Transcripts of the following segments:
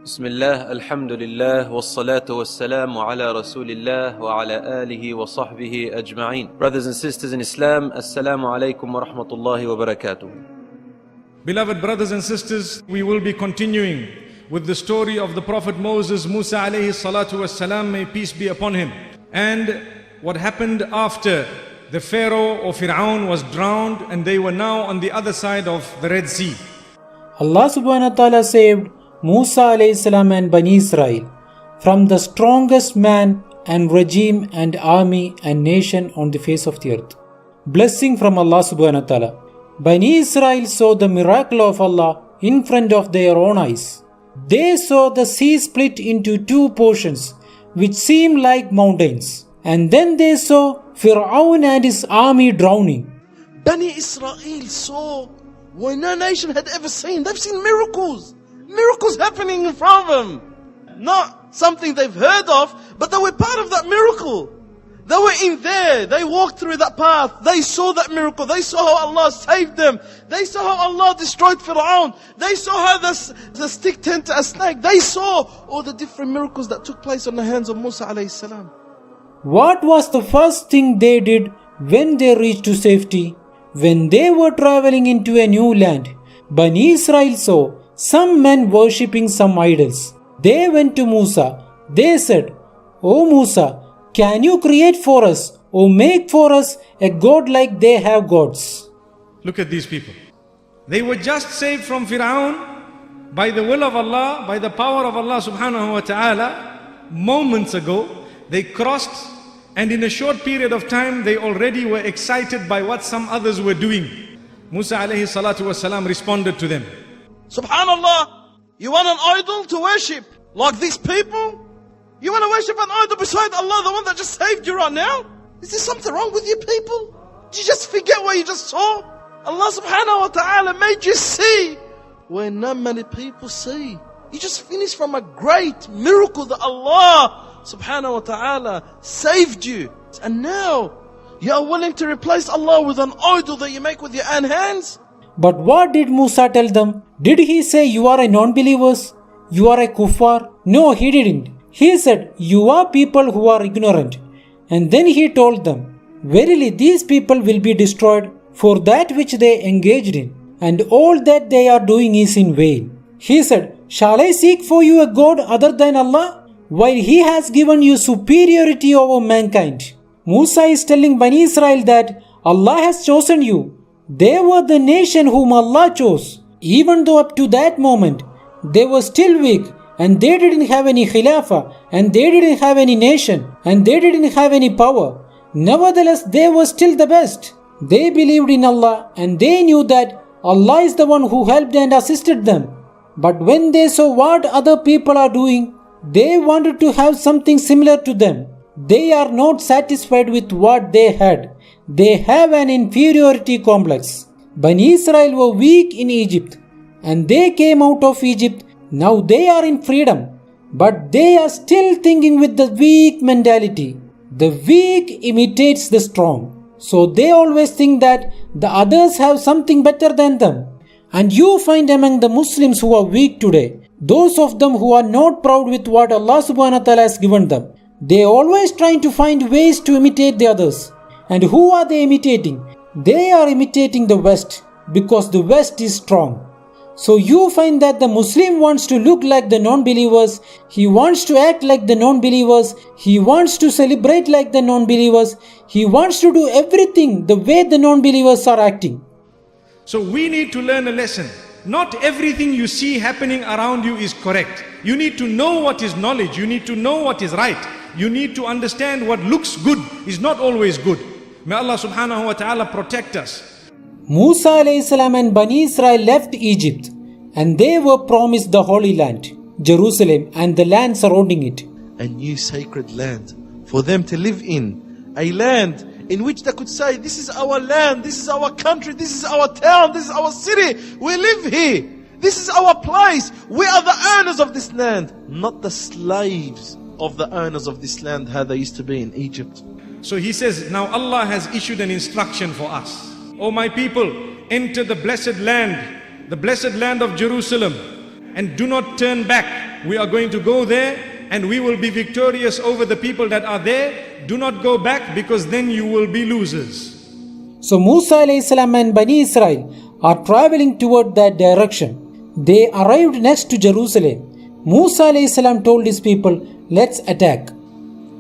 Bismillah, alhamdulillah, wassalatu wassalamu ala rasulillah wa ala alihi wa sahbihi ajma'een. Brothers and sisters in Islam, assalamu alaikum wa rahmatullahi wa barakatuh. Beloved brothers and sisters, we will be continuing with the story of the Prophet Moses, Musa alayhi salatu wassalam, may peace be upon him. And what happened after the Pharaoh or Fir'aun was drowned and they were now on the other side of the Red Sea. Allah subhanahu wa ta'ala saved Musa alayhi salam and Bani Israel from the strongest man and regime and army and nation on the face of the earth. Blessing from Allah subhanahu wa ta'ala. Bani Israel saw the miracle of Allah in front of their own eyes. They saw the sea split into two portions which seemed like mountains. And then they saw Fir'aun and his army drowning. Bani Israel saw what no nation had ever seen. They've seen miracles. Miracles happening in front of them. Not something they've heard of, but they were part of that miracle. They were in there. They walked through that path. They saw that miracle. They saw how Allah saved them. They saw how Allah destroyed Fir'aun. They saw how the stick turned to a snake. They saw all the different miracles that took place on the hands of Musa alayhi salam. What was the first thing they did when they reached to safety? When they were traveling into a new land, Bani Israel saw some men worshipping some idols. They went to Musa. They said, "O Musa, can you create for us or make for us a god like they have gods?" Look at these people. They were just saved from Fir'aun by the will of Allah, by the power of Allah subhanahu wa ta'ala. Moments ago, they crossed, and in a short period of time, they already were excited by what some others were doing. Musa alayhi salatu wasalam responded to them. Subhanallah, you want an idol to worship like these people? You want to worship an idol beside Allah, the one that just saved you right now? Is there something wrong with you people? Did you just forget what you just saw? Allah subhanahu wa ta'ala made you see where not many people see. You just finished from a great miracle that Allah subhanahu wa ta'ala saved you. And now you are willing to replace Allah with an idol that you make with your own hands? But what did Musa tell them? Did he say, "You are a non-believers? You are a kuffar"? No, he didn't. He said, "You are people who are ignorant." And then he told them, "Verily these people will be destroyed for that which they engaged in, and all that they are doing is in vain." He said, "Shall I seek for you a god other than Allah, while He has given you superiority over mankind?" Musa is telling Bani Israel that Allah has chosen you. They were the nation whom Allah chose. Even though up to that moment, they were still weak, and they didn't have any khilafah, and they didn't have any nation, and they didn't have any power. Nevertheless, they were still the best. They believed in Allah, and they knew that Allah is the one who helped and assisted them. But when they saw what other people are doing, they wanted to have something similar to them. They are not satisfied with what they had. They have an inferiority complex. Bani Israel were weak in Egypt, and they came out of Egypt. Now they are in freedom, but they are still thinking with the weak mentality. The weak imitates the strong. So they always think that the others have something better than them. And you find among the Muslims who are weak today, those of them who are not proud with what Allah subhanahu wa ta'ala has given them. They are always trying to find ways to imitate the others. And who are they imitating? They are imitating the West, because the West is strong. So you find that the Muslim wants to look like the non-believers, he wants to act like the non-believers, he wants to celebrate like the non-believers, he wants to do everything the way the non-believers are acting. So we need to learn a lesson. Not everything you see happening around you is correct. You need to know what is knowledge, you need to know what is right. You need to understand what looks good is not always good. May Allah subhanahu wa ta'ala protect us. Musa alayhi salam and Bani Israel left Egypt, and they were promised the Holy Land, Jerusalem, and the land surrounding it. A new sacred land for them to live in. A land in which they could say, "This is our land, this is our country, this is our town, this is our city. We live here. This is our place. We are the owners of this land." Not the slaves of the owners of this land, how they used to be in Egypt. So he says, now Allah has issued an instruction for us. "O my people, enter the blessed land of Jerusalem. and do not turn back. We are going to go there and we will be victorious over the people that are there. Do not go back, because then you will be losers. So Musa alayhi salam and Bani Israel are traveling toward that direction. They arrived next to Jerusalem. Musa alayhi salam told his people, let's attack.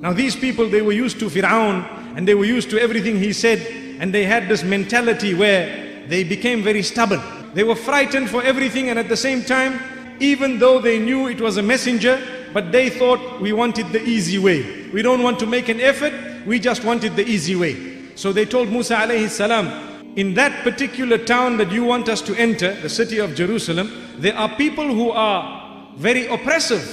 Now these people, they were used to Fir'aun and they were used to everything he said, and they had this mentality where they became very stubborn. They were frightened for everything, and at the same time, even though they knew it was a messenger, but they thought, we wanted the easy way. We don't want to make an effort, we just wanted the easy way. So they told Musa alayhi salam, in that particular town that you want us to enter, the city of Jerusalem, there are people who are very oppressive.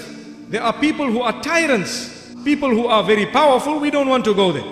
There are people who are tyrants, people who are very powerful. We don't want to go there.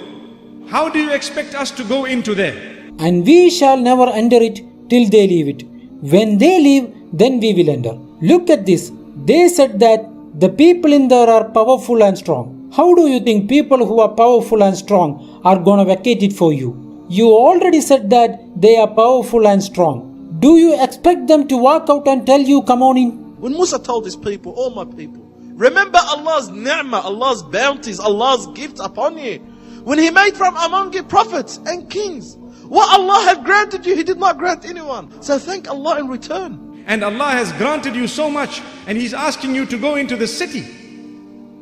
How do you expect us to go into there? And we shall never enter it till they leave it. When they leave, then we will enter. Look at this. They said that the people in there are powerful and strong. How do you think people who are powerful and strong are gonna vacate it for you? You already said that they are powerful and strong. Do you expect them to walk out and tell you, come on in? When Musa told his people, all my people, remember Allah's ni'mah, Allah's bounties, Allah's gifts upon you. When He made from among you prophets and kings, what Allah had granted you, He did not grant anyone. So thank Allah in return. And Allah has granted you so much, and He's asking you to go into the city.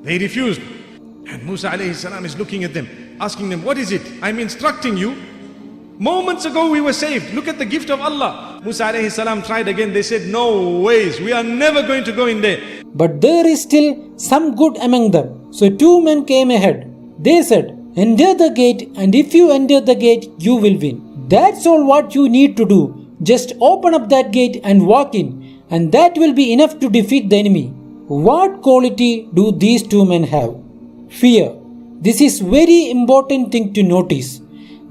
They refused. And Musa alayhi salam is looking at them, asking them, what is it? I'm instructing you. Moments ago we were saved. Look at the gift of Allah. Musa alayhi salam tried again. They said, no ways, we are never going to go in there. But there is still some good among them. So two men came ahead. They said, enter the gate, and if you enter the gate, you will win. That's all what you need to do. Just open up that gate and walk in, and that will be enough to defeat the enemy. What quality do these two men have? Fear. This is very important thing to notice,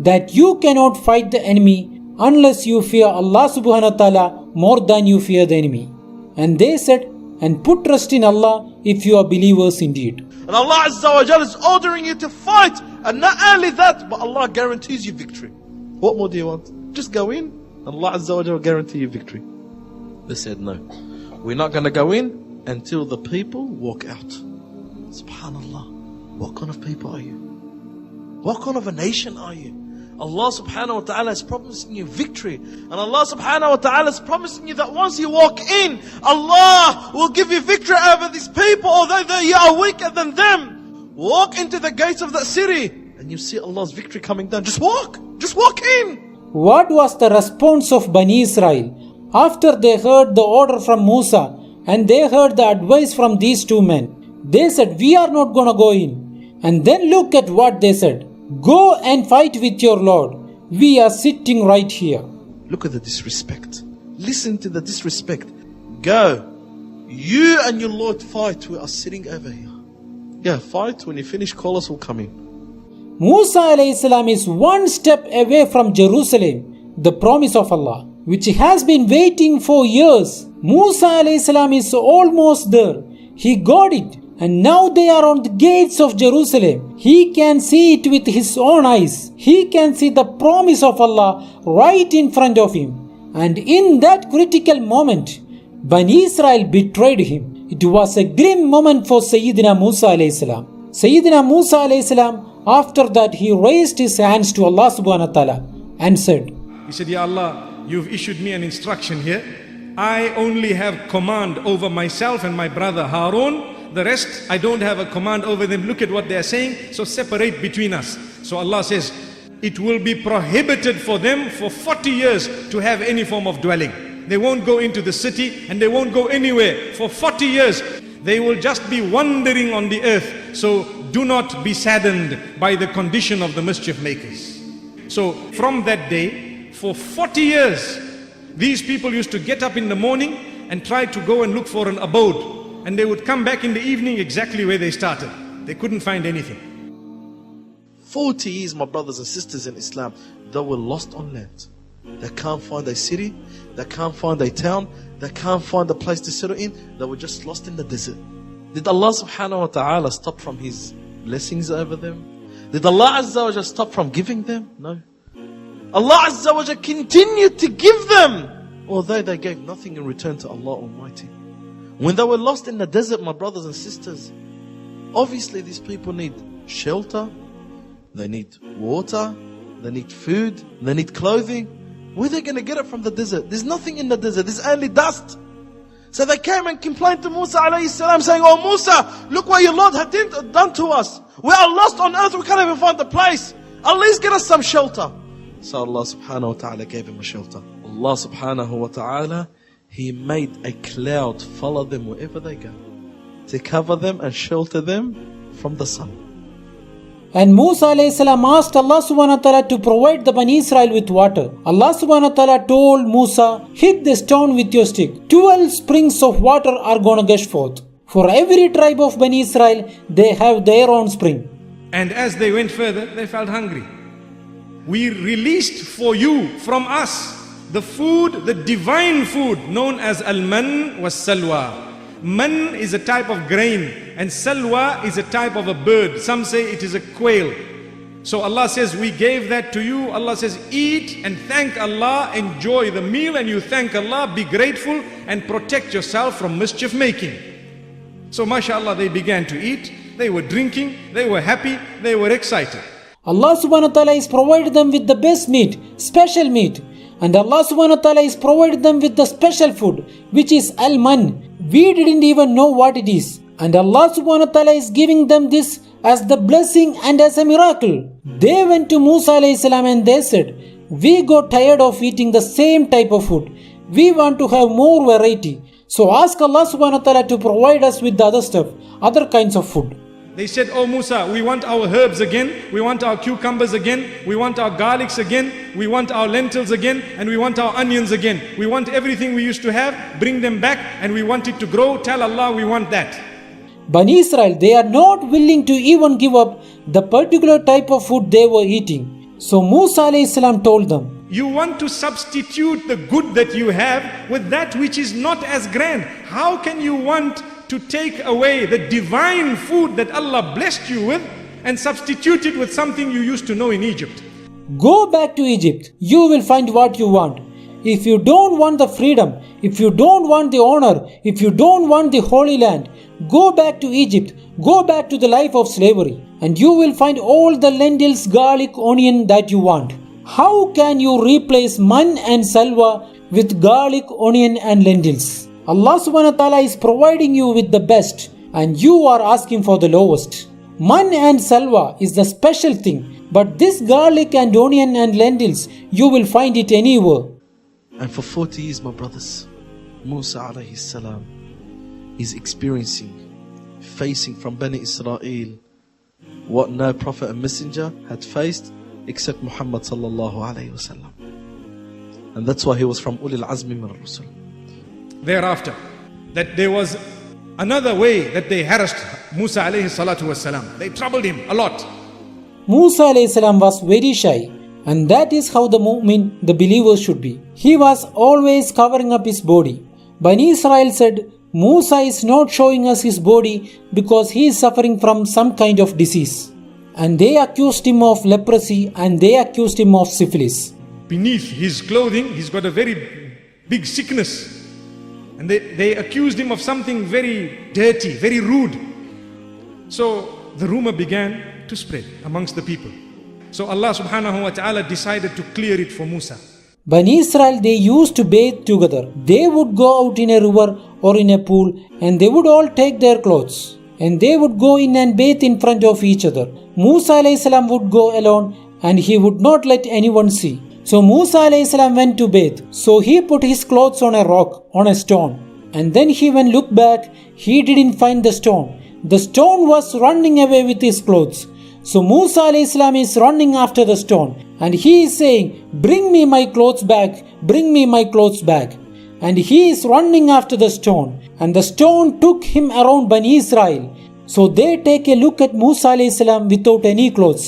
that you cannot fight the enemy unless you fear Allah subhanahu wa ta'ala more than you fear the enemy. And they said, and put trust in Allah if you are believers indeed. And Allah Azza wa Jalla is ordering you to fight. And not only that, but Allah guarantees you victory. What more do you want? Just go in, and Allah Azza wa Jalla will guarantee you victory. They said, no, we're not going to go in until the people walk out. Subhanallah. What kind of people are you? What kind of a nation are you? Allah subhanahu wa ta'ala is promising you victory. And Allah subhanahu wa ta'ala is promising you that once you walk in, Allah will give you victory over these people, although you are weaker than them. Walk into the gates of that city, and you see Allah's victory coming down. Just walk in. What was the response of Bani Israel after they heard the order from Musa and they heard the advice from these two men? They said, we are not gonna go in. And then look at what they said. Go and fight with your Lord. We are sitting right here. Look at the disrespect. Listen to the disrespect. Go. You and your Lord fight. We are sitting over here. Yeah, fight. When you finish, call us, we'll come in. Musa alayhi salam is one step away from Jerusalem, the promise of Allah, which has been waiting for years. Musa alayhi salam is almost there. He got it. And now they are on the gates of Jerusalem. He can see it with his own eyes. He can see the promise of Allah right in front of him. And in that critical moment, Bani Israel betrayed him. It was a grim moment for Sayyidina Musa alayhi salam. Sayyidina Musa alayhi salam, after that he raised his hands to Allah subhanahu wa ta'ala and said, he said, Ya Allah, you've issued me an instruction here. I only have command over myself and my brother Harun. The rest, I don't have a command over them. Look at what they are saying. So separate between us. So Allah says, it will be prohibited for them for 40 years to have any form of dwelling. They won't go into the city and they won't go anywhere. For 40 years, they will just be wandering on the earth. So do not be saddened by the condition of the mischief makers. So from that day, for 40 years, these people used to get up in the morning and try to go and look for an abode. And they would come back in the evening exactly where they started. They couldn't find anything. 40 years, my brothers and sisters in Islam, they were lost on land. They can't find a city. They can't find a town. They can't find a place to settle in. They were just lost in the desert. Did Allah subhanahu wa ta'ala stop from His blessings over them? Did Allah Azza wa Jalla stop from giving them? No. Allah Azza wa Jalla continued to give them, although they gave nothing in return to Allah Almighty. When they were lost in the desert, my brothers and sisters, obviously these people need shelter, they need water, they need food, they need clothing. Where are they going to get it from the desert? There's nothing in the desert, there's only dust. So they came and complained to Musa alayhi salam, saying, "Oh Musa, look what your Lord had done to us. We are lost on earth, we can't even find the place. At least get us some shelter." So Allah subhanahu wa ta'ala gave him a shelter. Allah subhanahu wa ta'ala, He made a cloud follow them wherever they go, to cover them and shelter them from the sun. And Musa alayhi salam asked Allah subhanahu wa ta'ala to provide the Bani Israel with water. Allah subhanahu wa ta'ala told Musa, "Hit the stone with your stick. 12 springs of water are going to gush forth. For every tribe of Bani Israel, they have their own spring." And as they went further, they felt hungry. We released for you from us the food, the divine food known as al-man was salwa. Man is a type of grain and salwa is a type of a bird. Some say it is a quail. So Allah says, we gave that to you. Allah says, eat and thank Allah, enjoy the meal and you thank Allah, be grateful and protect yourself from mischief making. So mashallah, they began to eat, they were drinking, they were happy, they were excited. Allah subhanahu wa ta'ala is provided them with the best meat, special meat. And Allah subhanahu wa ta'ala is provided them with the special food, which is al-man. We didn't even know what it is. And Allah subhanahu wa ta'ala is giving them this as the blessing and as a miracle. They went to Musa alayhi salam and they said, "We got tired of eating the same type of food. We want to have more variety. So ask Allah subhanahu wa ta'ala to provide us with the other stuff, other kinds of food." They said, "Oh Musa, we want our herbs again, we want our cucumbers again, we want our garlics again, we want our lentils again, and we want our onions again. We want everything we used to have, bring them back, and we want it to grow. Tell Allah we want that." Bani Israel, they are not willing to even give up the particular type of food they were eating. So Musa alayhi salam told them, You want to substitute the good that you have with that which is not as grand. How can you want to take away the divine food that Allah blessed you with and substitute it with something you used to know in Egypt? "Go back to Egypt. You will find what you want. If you don't want the freedom, if you don't want the honor, if you don't want the Holy Land, go back to Egypt. Go back to the life of slavery. And you will find all the lentils, garlic, onion that you want." How can you replace man and salwa with garlic, onion and lentils? Allah subhanahu wa ta'ala is providing you with the best and you are asking for the lowest. Man and salwa is the special thing, but this garlic and onion and lentils, you will find it anywhere. And for 40 years, my brothers, Musa alayhi salam is facing from Bani Israel what no prophet and messenger had faced except Muhammad sallallahu alayhi wasallam. And that's why he was from Ulil Azmi min Rusul. Thereafter, that there was another way that they harassed Musa alayhi salatu wasalam. They troubled him a lot. Musa alayhi salam was very shy, and that is how the mu'min, the believer, should be. He was always covering up his body. Bani Israel said, "Musa is not showing us his body because he is suffering from some kind of disease." And they accused him of leprosy and they accused him of syphilis. Beneath his clothing, he's got a very big sickness. And they accused him of something very dirty, very rude. So the rumor began to spread amongst the people. So Allah subhanahu wa ta'ala decided to clear it for Musa. Bani Israel, they used to bathe together. They would go out in a river or in a pool and they would all take their clothes. And they would go in and bathe in front of each other. Musa alayhi salam would go alone and he would not let anyone see. So Musa alayhi salam went to bathe. So he put his clothes on a rock, on a stone. And then he when looked back, he didn't find the stone. The stone was running away with his clothes. So Musa alayhi salam is running after the stone. And he is saying, "Bring me my clothes back, bring me my clothes back." And he is running after the stone. And the stone took him around Bani Israel. So they take a look at Musa alayhi salam without any clothes.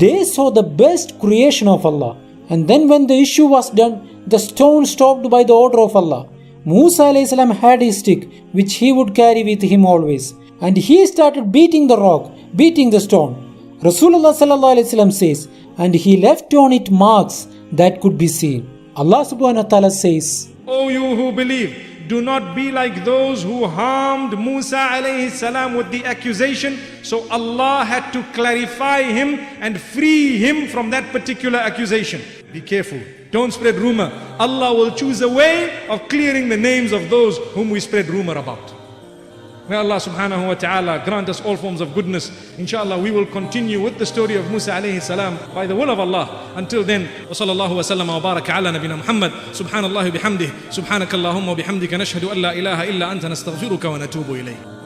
They saw the best creation of Allah. And then when the issue was done, the stone stopped by the order of Allah. Musa alayhi salam had his stick, which he would carry with him always. And he started beating the rock, beating the stone. Rasulullah sallallahu alayhi wasallam says, and he left on it marks that could be seen. Allah subhanahu wa ta'ala says, O you who believe, do not be like those who harmed Musa alayhi salam with the accusation. So Allah had to clarify him and free him from that particular accusation. Be careful. Don't spread rumor. Allah will choose a way of clearing the names of those whom we spread rumor about. May Allah subhanahu wa ta'ala grant us all forms of goodness. Inshallah, we will continue with the story of Musa alayhi salam by the will of Allah. Until then, wa sallallahu wa sallam wa baraka ala nabina Muhammad. Subhanallah bihamdih. Subhanakallahumma wa bihamdika nashhadu an la ilaha illa anta nastaghfiruka wa natubu ilayh.